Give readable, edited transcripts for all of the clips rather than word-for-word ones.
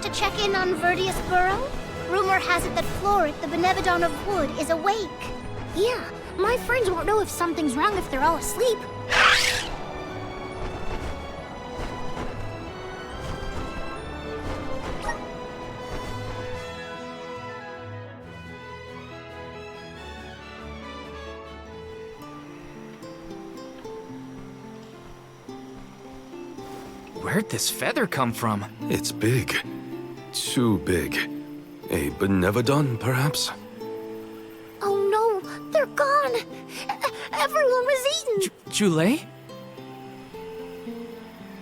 to check in on Verdius Burrow? Rumor has it that Florid, the Benevodon of Wood, is awake. Yeah, my friends won't know if something's wrong if they're all asleep. Where'd this feather come from? It's big. Too big. A Benevodon, perhaps? Oh no, they're gone! Everyone was eaten! Jule?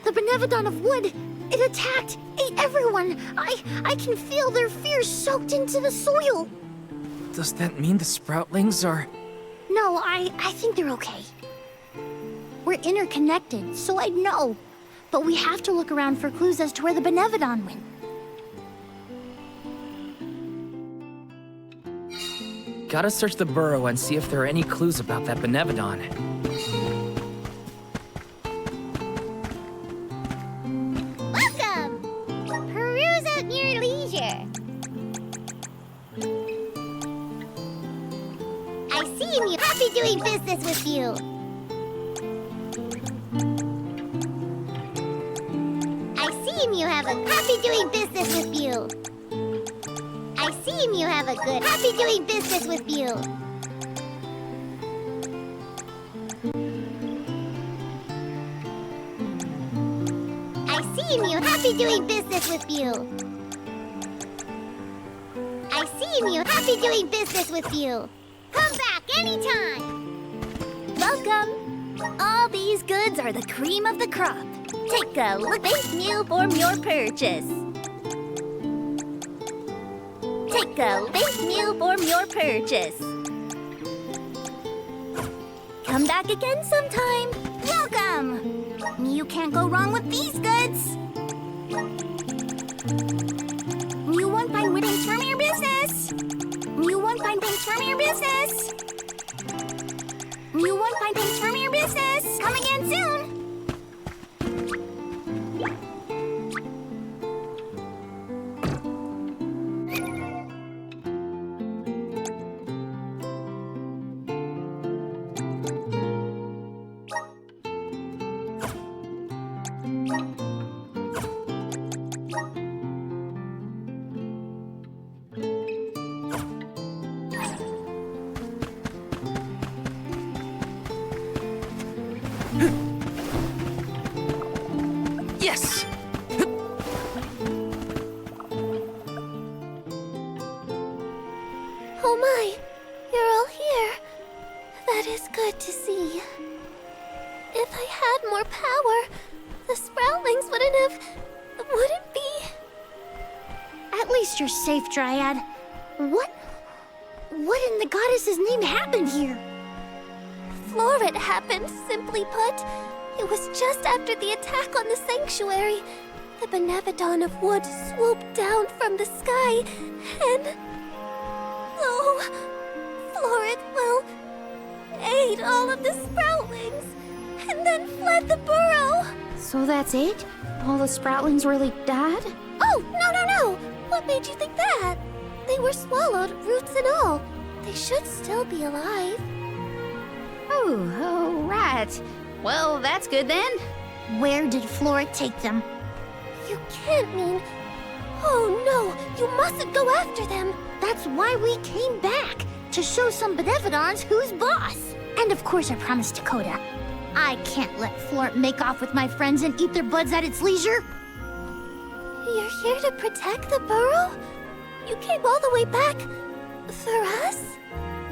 The Benevodon of Wood, it attacked, ate everyone! I can feel their fear soaked into the soil! Does that mean the Sproutlings are... No, I think they're okay. We're interconnected, so I'd know. But we have to look around for clues as to where the Benevodon went. Gotta search the burrow and see if there are any clues about that Benevodon. Welcome! Peruse at your leisure. I see you. Happy doing business with you. You have a happy doing business with you. I see you have a good happy doing business with you. I see you happy doing business with you. I see you happy doing business with you. Come back anytime. Welcome. All these goods are the cream of the crop. Take a look. Thank you for your purchase. Take a thank you for your purchase. Come back again sometime. Welcome. You can't go wrong with these goods. You won't find things from your business. You won't find things from your business. You won't find things from your business. Come again soon. Yes! Oh my, you're all here. That is good to see. If I had more power, the Sproutlings wouldn't be. At least you're safe, Dryad. What in the goddess's name happened here? Florid happened, simply put. It was just after the attack on the sanctuary. The Benevodon of Wood swooped down from the sky, and... Oh, Florid, well, ate all of the Sproutlings, and then fled the burrow. So that's it? All the Sproutlings really died? Oh, no! What made you think that? They were swallowed, roots and all. They should still be alive. Oh, right. Well, that's good then. Where did Florid take them? You can't mean... Oh no, you mustn't go after them. That's why we came back, to show some Benevodons who's boss. And of course I promised Dakota. I can't let Florid make off with my friends and eat their buds at its leisure. You're here to protect the burrow? You came all the way back for us?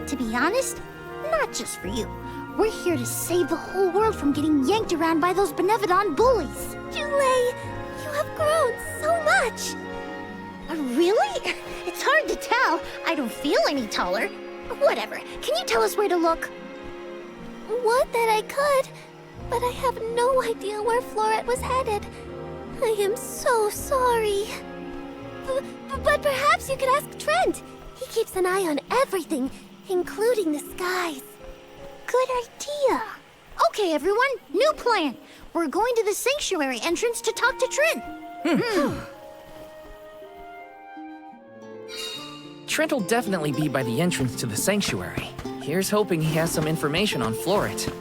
To be honest, not just for you. We're here to save the whole world from getting yanked around by those Benevodon bullies. Jule, you have grown so much. Really? It's hard to tell. I don't feel any taller. Whatever. Can you tell us where to look? Would that I could, but I have no idea where Florid was headed. I am so sorry. But perhaps you could ask Trent. He keeps an eye on everything, including the skies. Good idea. Okay, everyone, new plan. We're going to the sanctuary entrance to talk to Trent. Trent will definitely be by the entrance to the sanctuary. Here's hoping he has some information on Floret.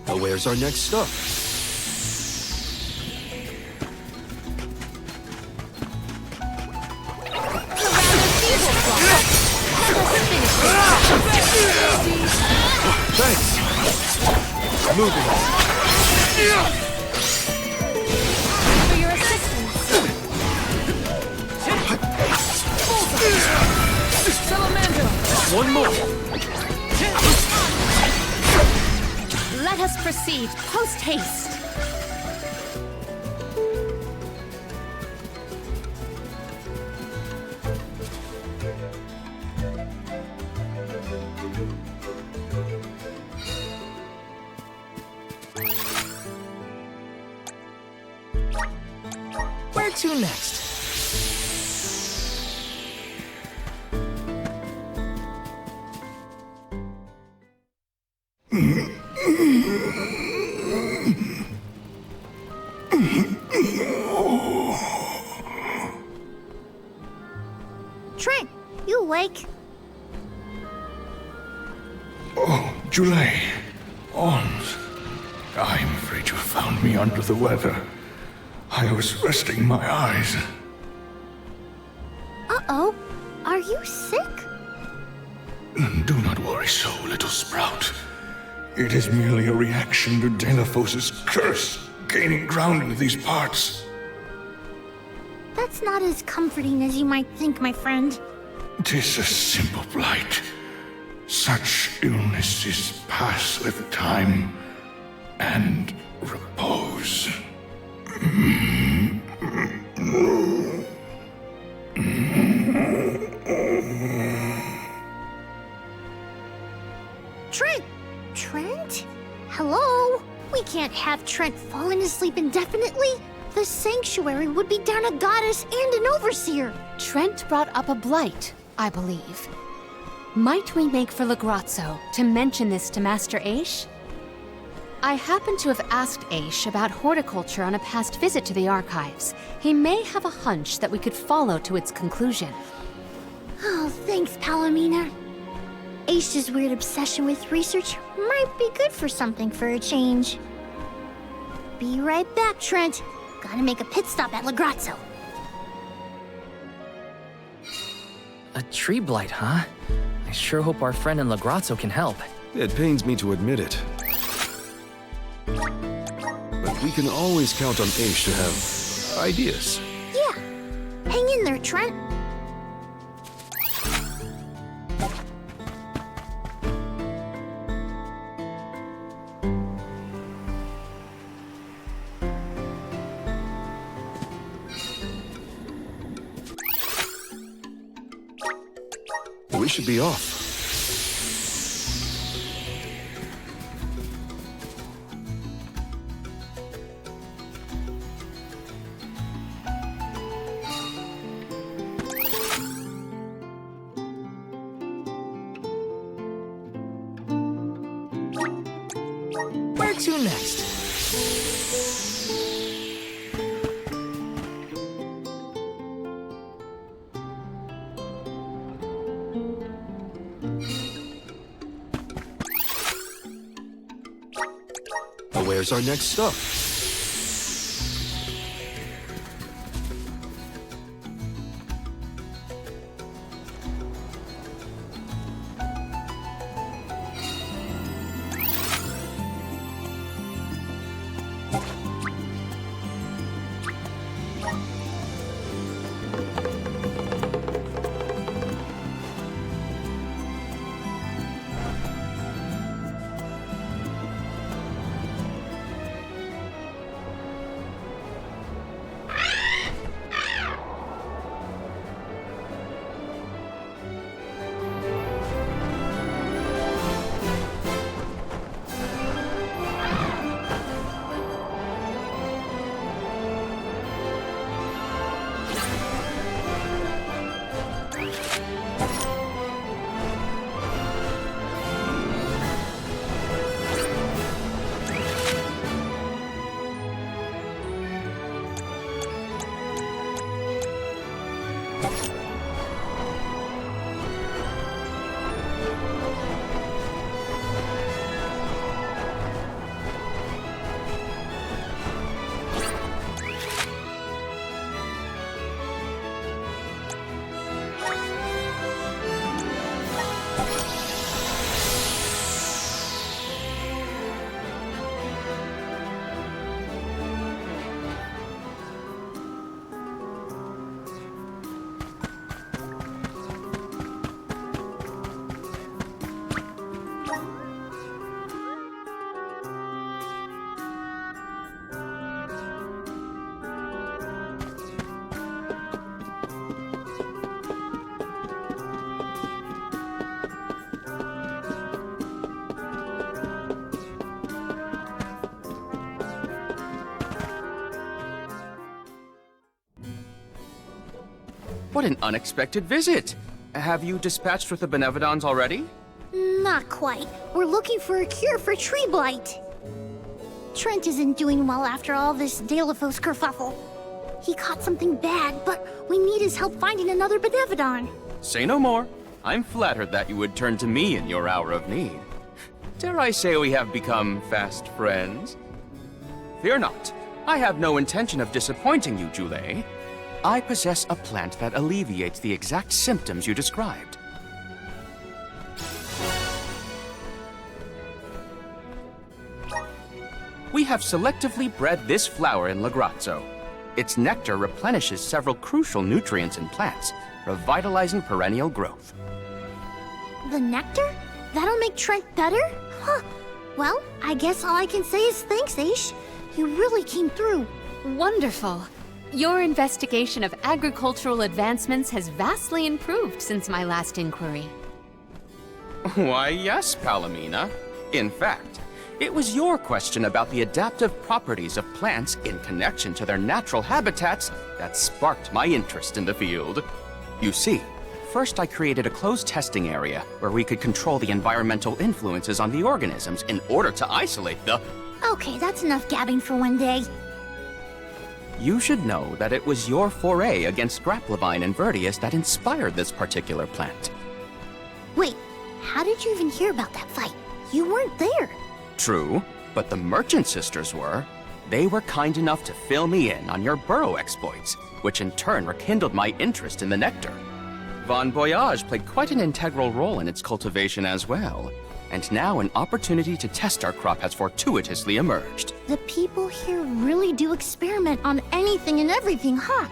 Well, where's our next stop? Thanks. Moving. For your assistance. Salamander! One more. Let us proceed post haste. Where to next? Trent, you awake? Oh, Julie. Ons. I'm afraid you found me under the weather. I was resting my eyes. Uh-oh. Are you sick? Do not worry so, little sprout. It is merely a reaction to Delaphos's curse gaining ground in these parts. That's not as comforting as you might think, my friend. 'Tis a simple blight. Such illnesses pass with time and repose. Trent? Hello? We can't have Trent falling asleep indefinitely. The sanctuary would be down a goddess and an overseer. Trent brought up a blight, I believe. Might we make for Legrazzo to mention this to Master Aish? I happen to have asked Aish about horticulture on a past visit to the archives. He may have a hunch that we could follow to its conclusion. Oh, thanks, Palomina. Aish's weird obsession with research might be good for something for a change. Be right back, Trent. Gotta make a pit stop at Legrazzo. A tree blight, huh? I sure hope our friend in Legrazzo can help. It pains me to admit it. But we can always count on Aish to have ideas. Yeah. Hang in there, Trent. We should be off. Where to next? Where's our next stop? What an unexpected visit! Have you dispatched with the Benevodons already? Not quite. We're looking for a cure for tree blight. Trent isn't doing well after all this Delaphos kerfuffle. He caught something bad, but we need his help finding another Benevodon. Say no more. I'm flattered that you would turn to me in your hour of need. Dare I say we have become fast friends? Fear not. I have no intention of disappointing you, Jule. I possess a plant that alleviates the exact symptoms you described. We have selectively bred this flower in Lagrazzo. Its nectar replenishes several crucial nutrients in plants, revitalizing perennial growth. The nectar? That'll make Trent better? Huh. Well, I guess all I can say is thanks, Aish. You really came through. Wonderful. Your investigation of agricultural advancements has vastly improved since my last inquiry. Why, yes, Palomina. In fact, it was your question about the adaptive properties of plants in connection to their natural habitats that sparked my interest in the field. You see, first I created a closed testing area where we could control the environmental influences on the organisms in order to isolate the... Okay, that's enough gabbing for one day. You should know that it was your foray against Grapplevine and Vertius that inspired this particular plant. Wait, how did you even hear about that fight? You weren't there. True, but the Merchant Sisters were. They were kind enough to fill me in on your burrow exploits, which in turn rekindled my interest in the nectar. Von Voyage played quite an integral role in its cultivation as well, and now an opportunity to test our crop has fortuitously emerged. The people here really do experiment on anything and everything, huh?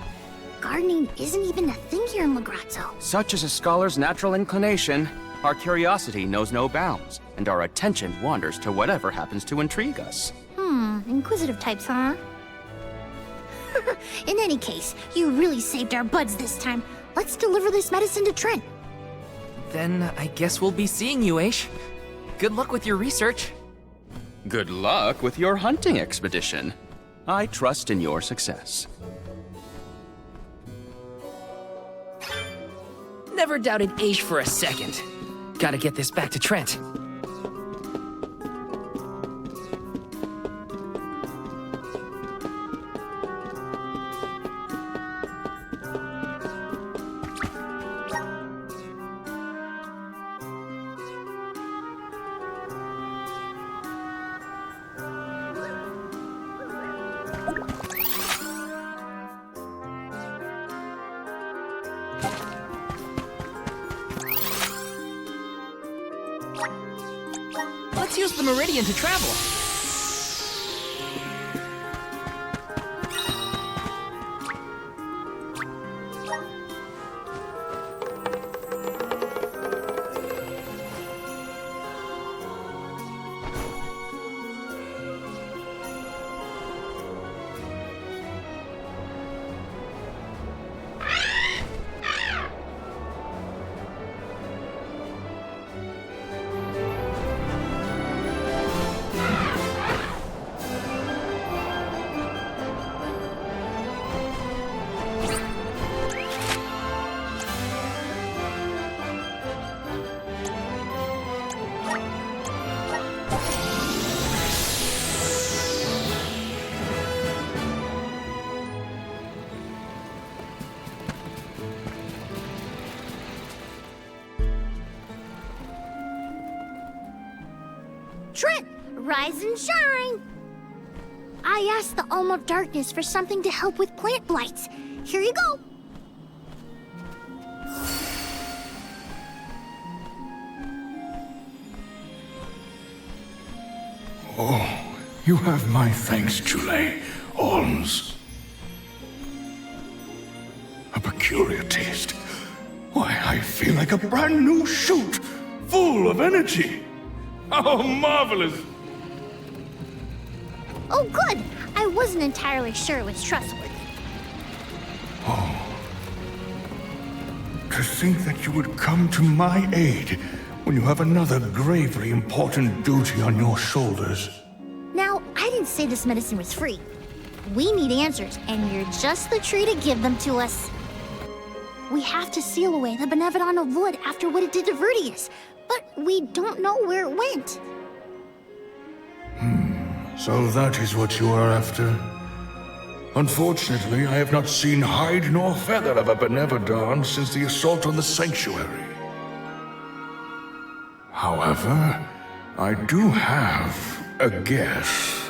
Gardening isn't even a thing here in Lagrazzo. Such is a scholar's natural inclination. Our curiosity knows no bounds, and our attention wanders to whatever happens to intrigue us. Inquisitive types, huh? In any case, you really saved our buds this time. Let's deliver this medicine to Trent. Then I guess we'll be seeing you, Aish. Good luck with your research. Good luck with your hunting expedition. I trust in your success. Never doubted Aish for a second. Gotta get this back to Trent. Let's use the Meridian to travel. Trent, rise and shine! I asked the Alm of Darkness for something to help with plant blights. Here you go. Oh, you have my thanks, Jule. Alms. A peculiar taste. Why, I feel like a brand new shoot, full of energy. How marvelous! Oh, good. I wasn't entirely sure it was trustworthy. To think that you would come to my aid when you have another gravely important duty on your shoulders. Now, I didn't say this medicine was free. We need answers, and you're just the tree to give them to us. We have to seal away the Benevodon of Wood after what it did to Vertius, but we don't know where it went. So that is what you are after? Unfortunately, I have not seen hide nor feather of a Benevodon since the assault on the sanctuary. However, I do have a guess.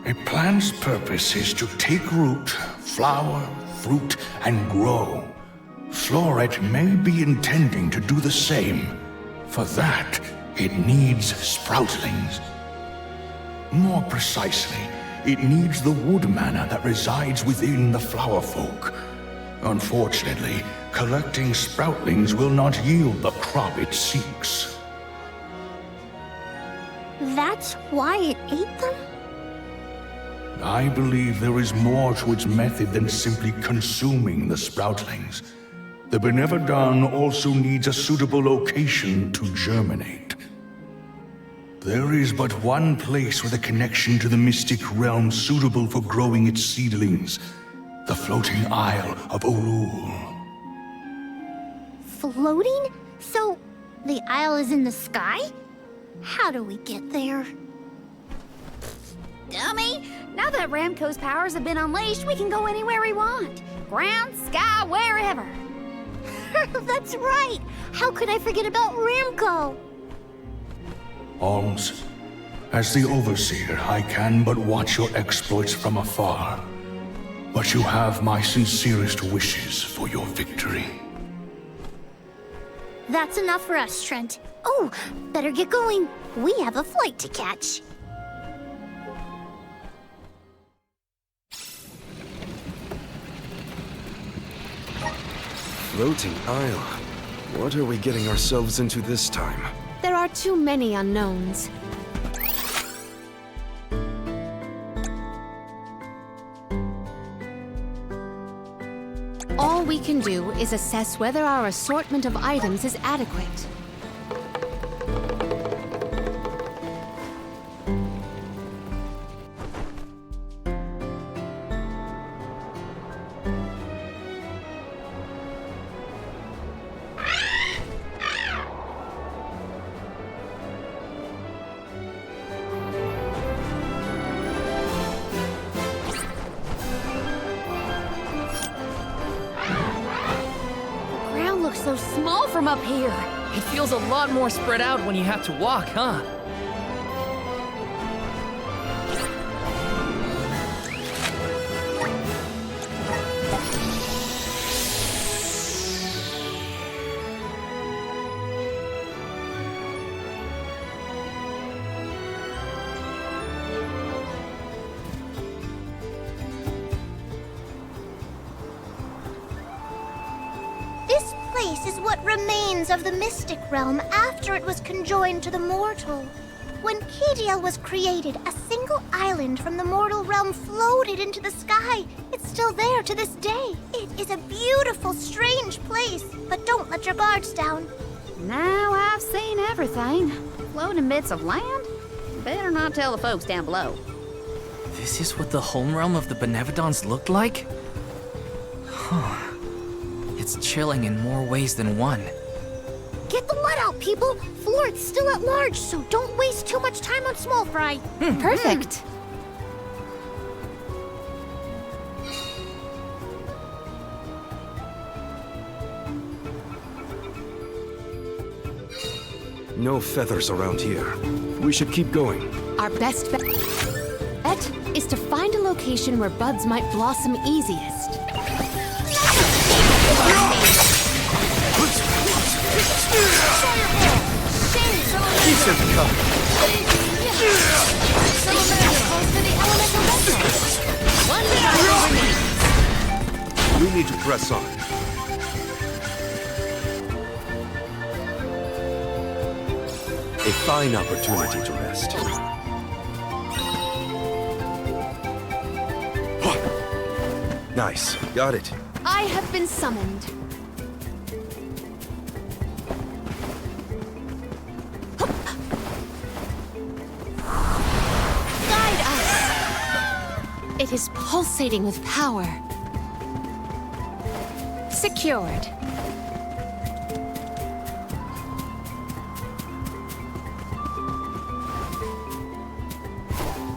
A plant's purpose is to take root, flower, fruit, and grow. Floret may be intending to do the same. For that, it needs sproutlings. More precisely, it needs the wood mana that resides within the flower folk. Unfortunately, collecting sproutlings will not yield the crop it seeks. That's why it ate them? I believe there is more to its method than simply consuming the sproutlings. The Benevodon also needs a suitable location to germinate. There is but one place with a connection to the mystic realm suitable for growing its seedlings. The floating isle of Orul. Floating? So, the isle is in the sky? How do we get there? Dummy! Now that Ramco's powers have been unleashed, we can go anywhere we want. Ground, sky, wherever. That's right! How could I forget about Ramco? Holmes, as the Overseer, I can but watch your exploits from afar. But you have my sincerest wishes for your victory. That's enough for us, Trent. Oh, better get going. We have a flight to catch. Floating isle. What are we getting ourselves into this time? There are too many unknowns. All we can do is assess whether our assortment of items is adequate. Looks so small from up here. It feels a lot more spread out when you have to walk, huh? This place is what remains of the mystic realm after it was conjoined to the mortal. When Kadiel was created, a single island from the mortal realm floated into the sky. It's still there to this day. It is a beautiful, strange place, but don't let your guards down. Now I've seen everything. Floating bits of land? Better not tell the folks down below. This is what the home realm of the Benevodons looked like? Huh. It's chilling in more ways than one. Get the let out, people! Floret's still at large, so don't waste too much time on small fry. Perfect. No feathers around here. We should keep going. Our best bet is to find a location where buds might blossom easiest. Decent cover. We need to press on. A fine opportunity to rest. Nice. Got it. I have been summoned. Guide us. It is pulsating with power. Secured.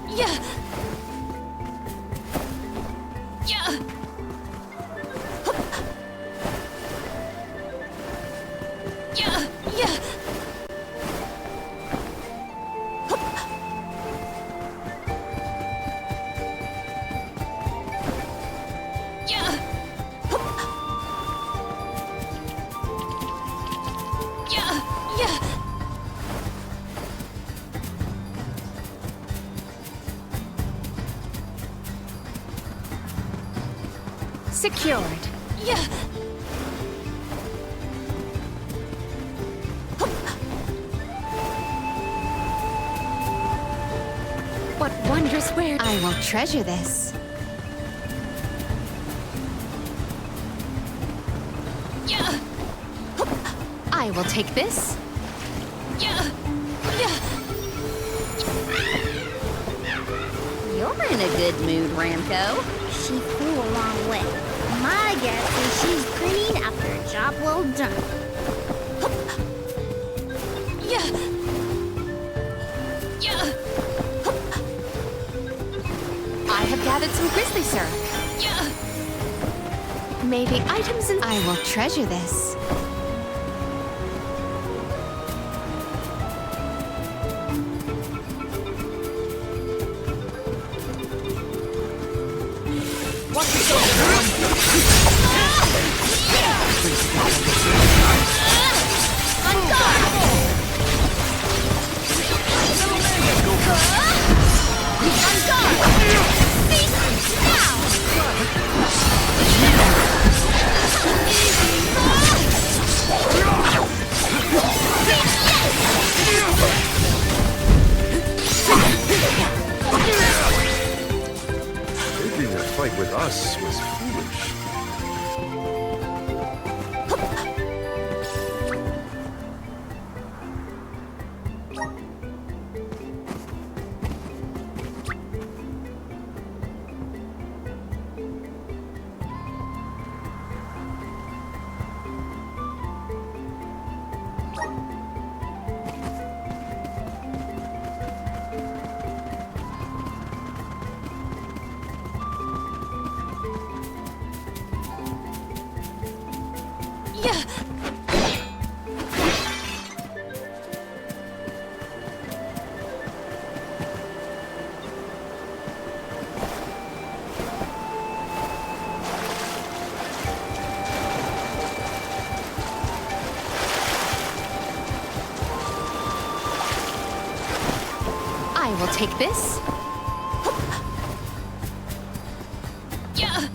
Yeah. Yeah. Yeah. Yeah. Secured. Yeah. What wondrous where I will treasure this. Yeah. I will take this. Yeah. Yeah. You're in a good mood, Ramco. She flew a long way. My guess is she's grinning after a job well done. Yeah. Yeah. I have gathered some grizzly syrup. Yeah. Maybe items in I will treasure this. Taking a fight with us was foolish. I will take this. Yeah.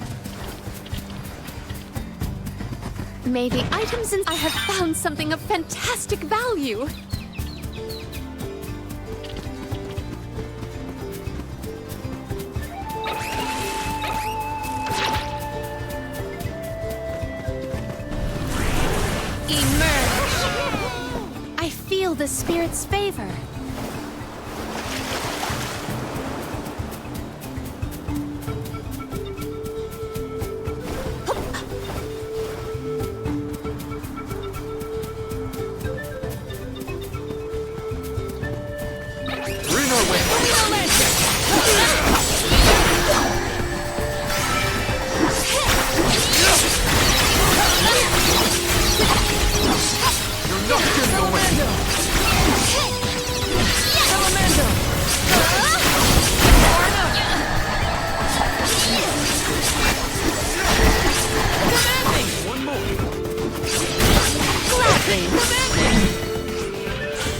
Maybe items in I have found something of fantastic value. Emerge. I feel the spirit's favor.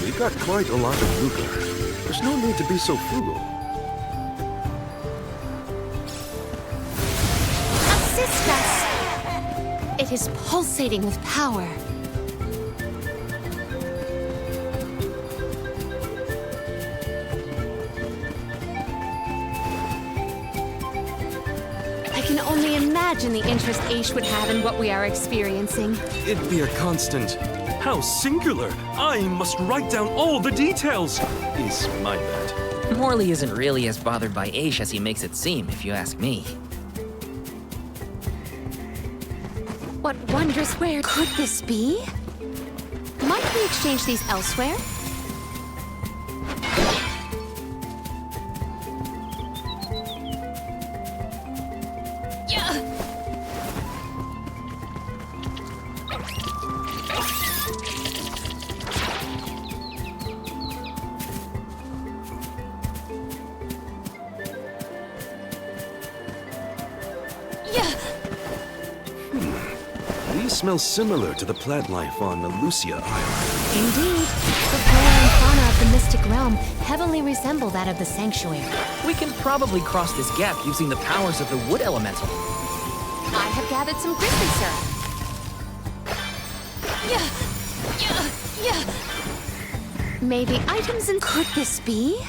We got quite a lot of lucre. There's no need to be so frugal. Assist us! It is pulsating with power. I can only imagine the interest Aish would have in what we are experiencing. It'd be a constant. How singular! I must write down all the details! Is my bad. Morley isn't really as bothered by Aish as he makes it seem, if you ask me. What wondrous where could this be? Might we exchange these elsewhere? These smell similar to the plant life on Lucia Island. Indeed, the flora and fauna of the mystic realm heavily resemble that of the sanctuary. We can probably cross this gap using the powers of the wood elemental. I have gathered some grizzly syrup. Maybe items and could this be?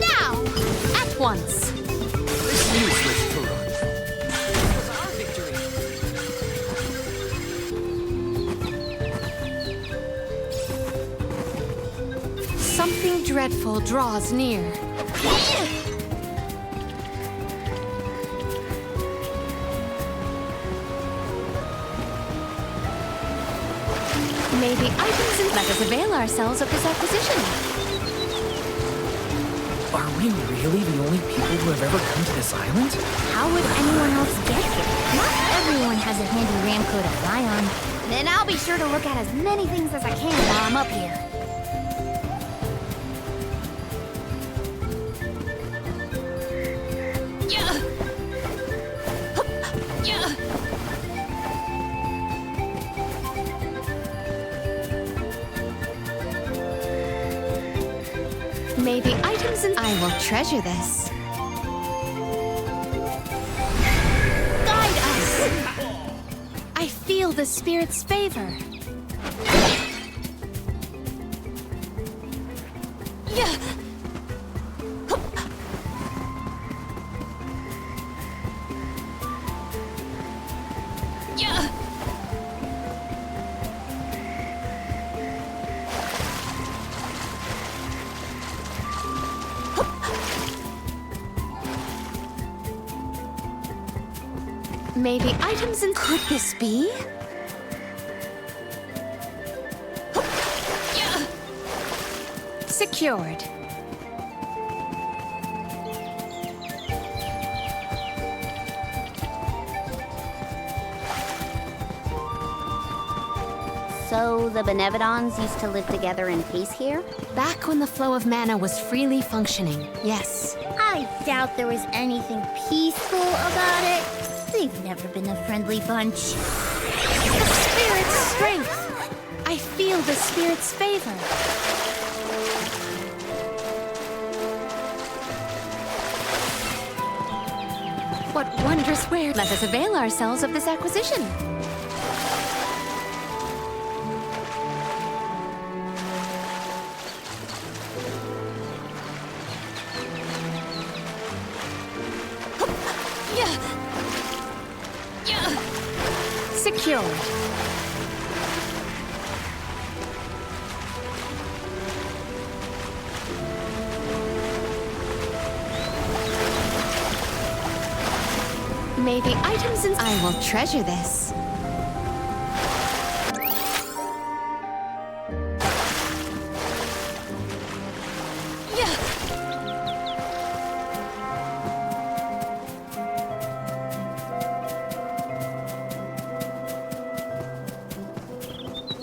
Now! At once! Something dreadful draws near. Maybe items and let us avail ourselves of this acquisition. Are we really the only people who have ever come to this island? How would anyone else get here? Not everyone has a handy ramco to fly on. Then I'll be sure to look at as many things as I can while I'm up here. Maybe items and I will treasure this. Guide us! I feel the spirit's favor. Maybe items and could this be? Secured. So the Benevodons used to live together in peace here? Back when the flow of mana was freely functioning, yes. I doubt there was anything peaceful about it. They've never been a friendly bunch. The spirit's strength! I feel the spirit's favor. What wondrous where? Let us avail ourselves of this acquisition. Secured. Maybe items and I will treasure this.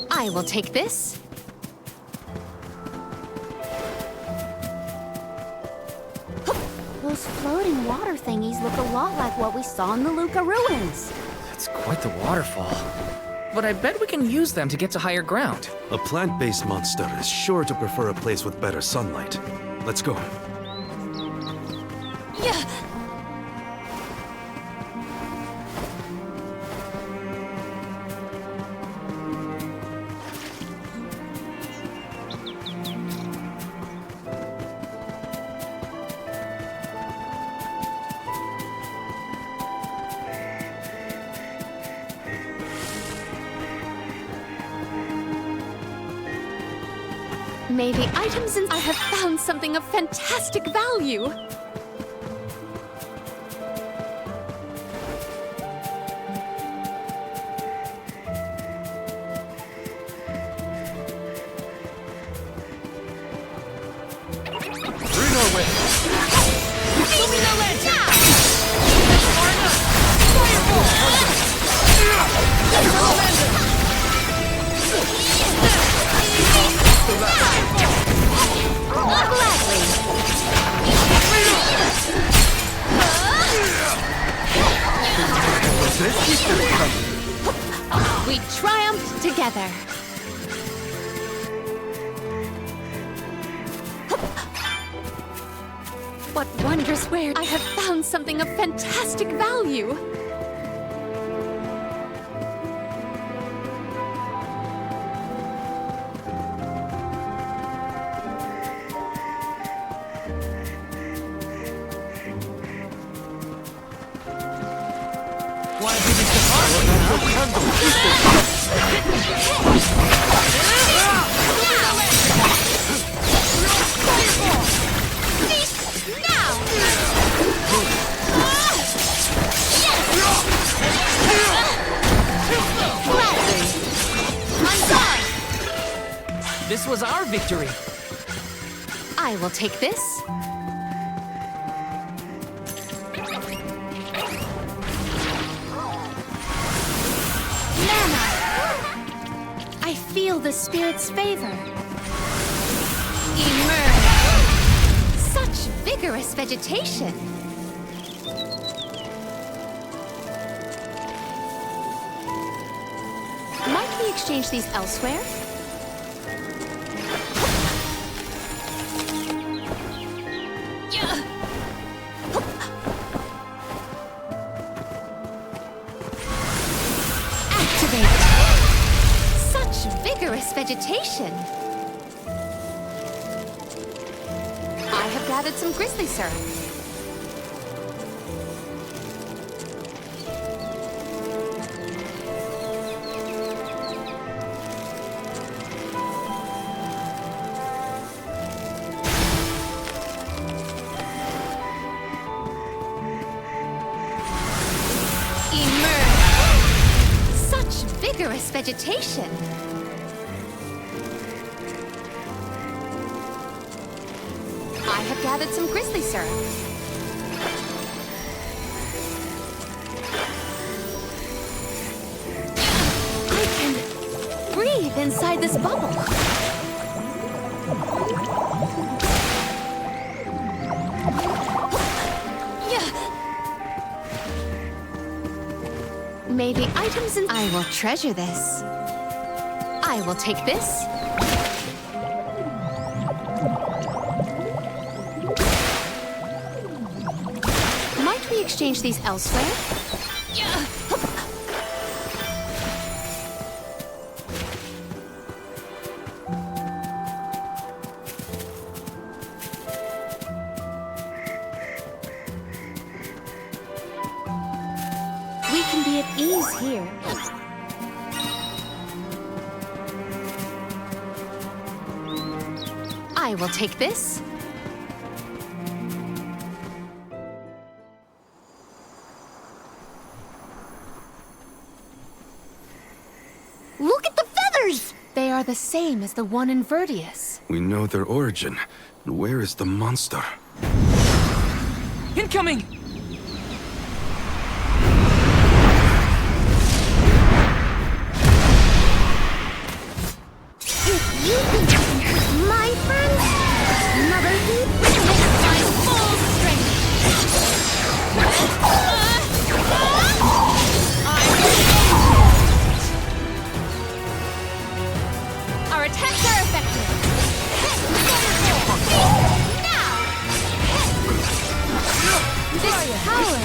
I will take this. Those floating water thingies look a lot like what we saw in the Luca ruins. That's quite the waterfall. But I bet we can use them to get to higher ground. A plant-based monster is sure to prefer a place with better sunlight. Let's go. May the items in I have found something of fantastic value. We triumphed together. What wondrous wares! I have found something of fantastic value. This was our victory. I will take this. Mana! I feel the spirit's favor. Emerge! Such vigorous vegetation. Might we exchange these elsewhere? Activate! Such vigorous vegetation! I have gathered some grizzly syrup. Vigorous vegetation. I have gathered some grizzly syrup. I can breathe inside this bubble. May the items in I will treasure this. I will take this. Might we exchange these elsewhere? We can be at ease here. I will take this. Look at the feathers! They are the same as the one in Verdius. We know their origin. And where is the monster? Incoming! If you think you can hurt my friends, another heap with my full strength. Our attacks are effective. Now! This power.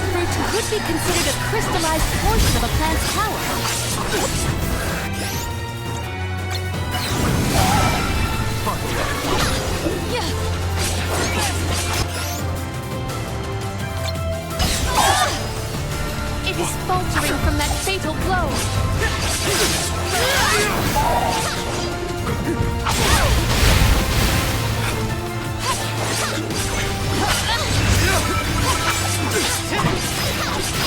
Fruit would be considered a crystallized portion of a plant's power. It is faltering from that fatal blow.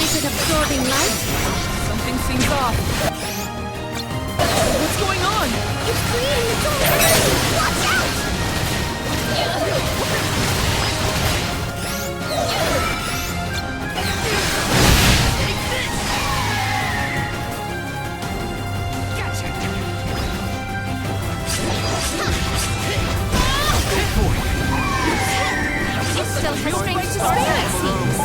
Is it absorbing light? Something seems off. What's going on? It's creating its own energy! Watch out! It still has strength to spare, it seems.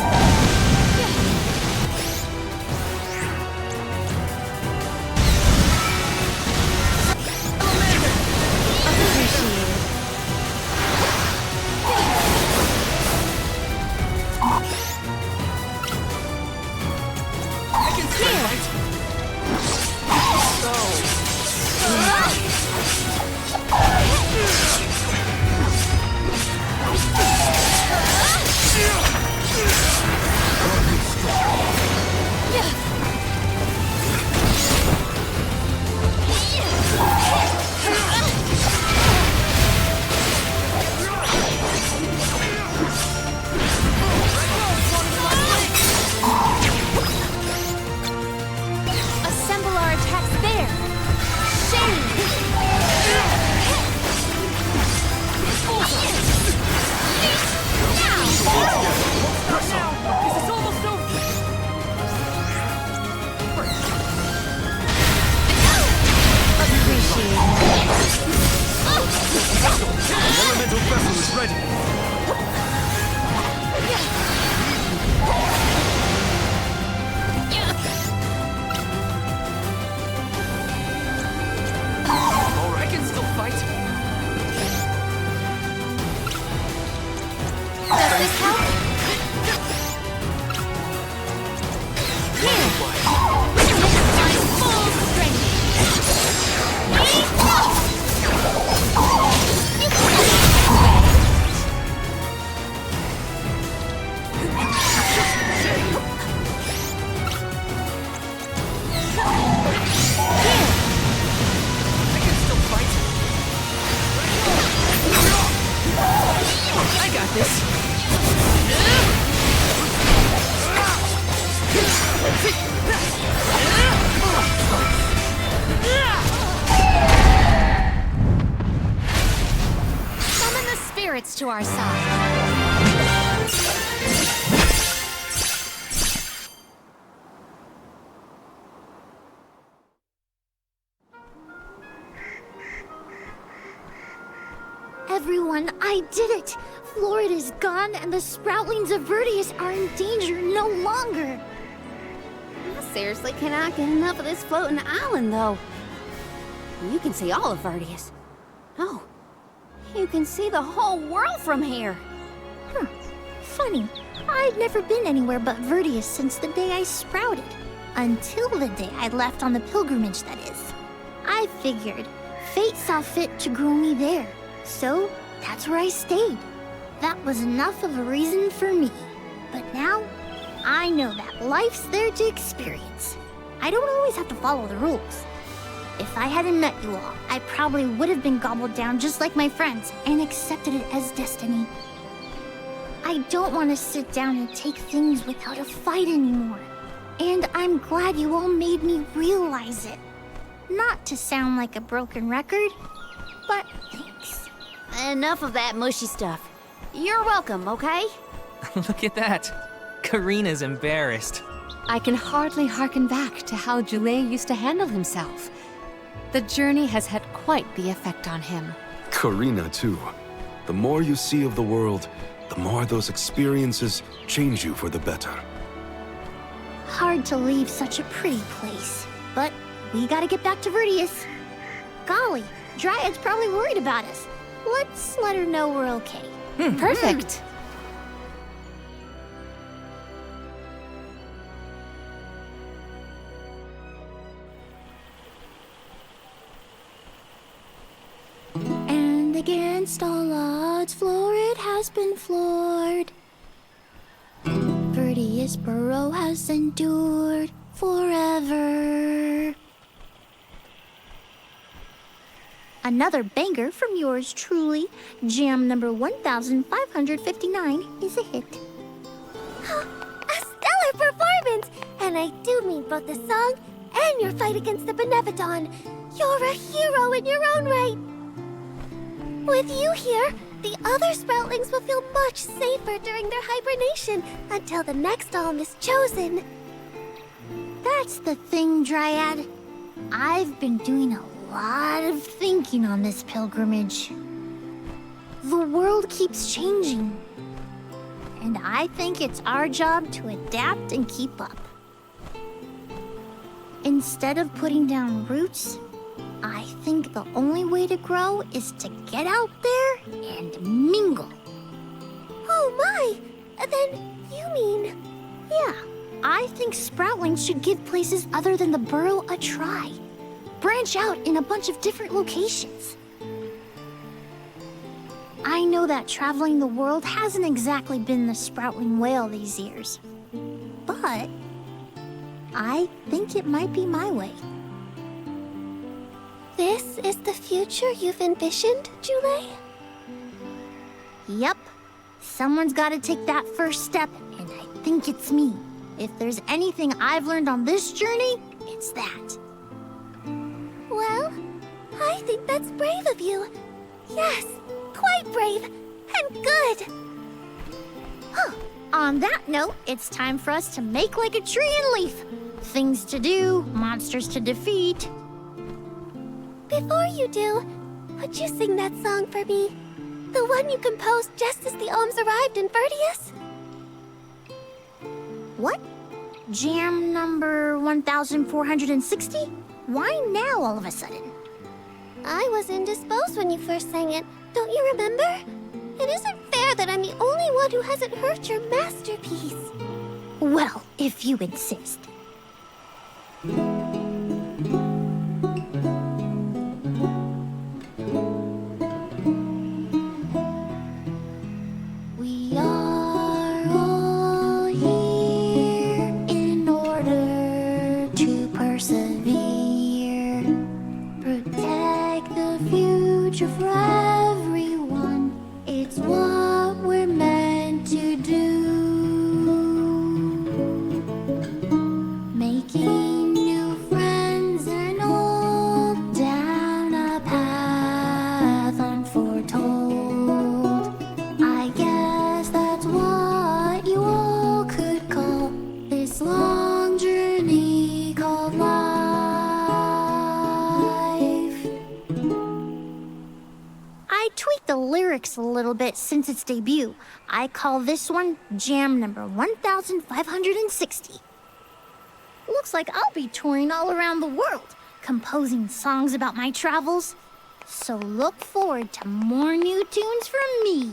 Assemble our attacks there. Shame. This is almost over. The elemental vessel is ready. All right, I can still fight. Does this help? Here. My full strength. I can still fight. I got this. Summon the spirits to our side. Everyone, I did it! Florida's gone, and the sproutlings of Vertius are in danger no longer! I seriously cannot get enough of this floating island, though. You can see all of Vertius. Oh, you can see the whole world from here. Huh. Funny. I'd never been anywhere but Vertius since the day I sprouted. Until the day I left on the pilgrimage, that is. I figured fate saw fit to grow me there. So, that's where I stayed. That was enough of a reason for me. But now, I know that life's there to experience. I don't always have to follow the rules. If I hadn't met you all, I probably would have been gobbled down just like my friends and accepted it as destiny. I don't want to sit down and take things without a fight anymore. And I'm glad you all made me realize it. Not to sound like a broken record, but thanks. Enough of that mushy stuff. You're welcome, okay? Look at that. Karina's embarrassed. I can hardly hearken back to how Joulet used to handle himself. The journey has had quite the effect on him. Karina, too. The more you see of the world, the more those experiences change you for the better. Hard to leave such a pretty place, but we gotta get back to Vertius. Golly, Dryad's probably worried about us. Let's let her know we're okay. Perfect. And against all odds, Florid has been floored. Vertius This burrow has endured forever. Another banger from yours truly. Jam number 1559 is a hit. A stellar performance! And I do mean both the song and your fight against the Benevodon. You're a hero in your own right. With you here, the other Sproutlings will feel much safer during their hibernation until the next alm is chosen. That's the thing, Dryad. I've been doing a lot of thinking on this pilgrimage. The world keeps changing, and I think it's our job to adapt and keep up. Instead of putting down roots, I think the only way to grow is to get out there and mingle. Oh my! Then you mean... Yeah, I think Sproutlings should give places other than the burrow a try. Branch out in a bunch of different locations. I know that traveling the world hasn't exactly been the Sproutling whale these years, but I think it might be my way. This is the future you've envisioned, Jule? Yep. Someone's gotta take that first step, and I think it's me. If there's anything I've learned on this journey, it's that. Well, I think that's brave of you. Yes, quite brave, and good. On that note, it's time for us to make like a tree and leaf. Things to do, monsters to defeat. Before you do, would you sing that song for me? The one you composed just as the alms arrived in Vertius? What? Jam number 1460? Why now all of a sudden? I was indisposed when you first sang it. Don't you remember? It isn't fair that I'm the only one who hasn't heard your masterpiece. Well, if you insist. We are all here in order to persevere. Protect the future for everyone. It's what we're meant to do. Making new friends and old down a path unforetold. I guess that's what you all could call this long journey called life. I tweaked the lyrics a little bit since its debut. I call this one Jam number 1560. Looks like I'll be touring all around the world, composing songs about my travels. So look forward to more new tunes from me.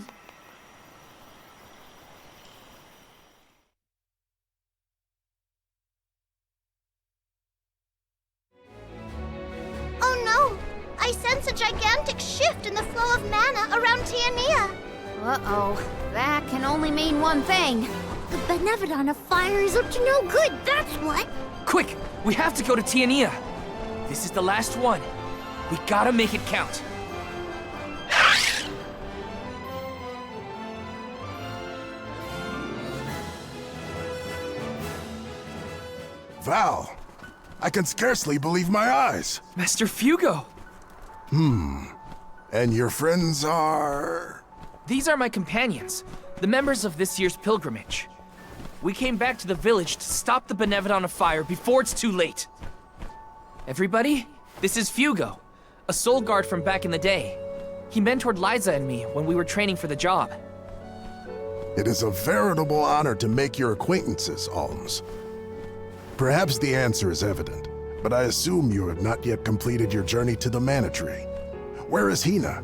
Oh no! I sense a gigantic shift in the flow of mana around Tiania. Uh-oh. That can only mean one thing. The Benevodon of Fire is up to no good, that's what! Quick! We have to go to Tiania! This is the last one. We gotta make it count. Val, I can scarcely believe my eyes. Master Fugo! And your friends are... These are my companions, the members of this year's pilgrimage. We came back to the village to stop the Benevodon of Fire before it's too late. Everybody, this is Fugo, a soul guard from back in the day. He mentored Liza and me when we were training for the job. It is a veritable honor to make your acquaintances, Alms. Perhaps the answer is evident, but I assume you have not yet completed your journey to the Mana Tree. Where is Hina?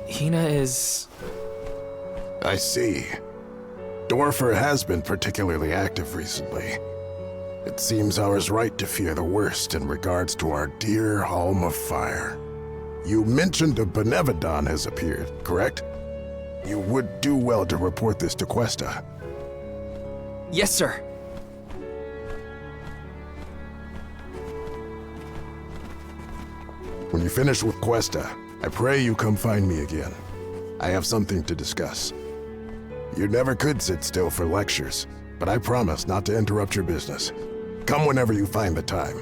Hina is... I see. Dorfer has been particularly active recently. It seems I was right to fear the worst in regards to our dear Alm of Fire. You mentioned a Benevodon has appeared, correct? You would do well to report this to Questa. Yes, sir. When you finish with Questa, I pray you come find me again. I have something to discuss. You never could sit still for lectures, but I promise not to interrupt your business. Come whenever you find the time.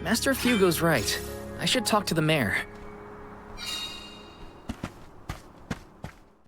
Master Fugo's right. I should talk to the mayor.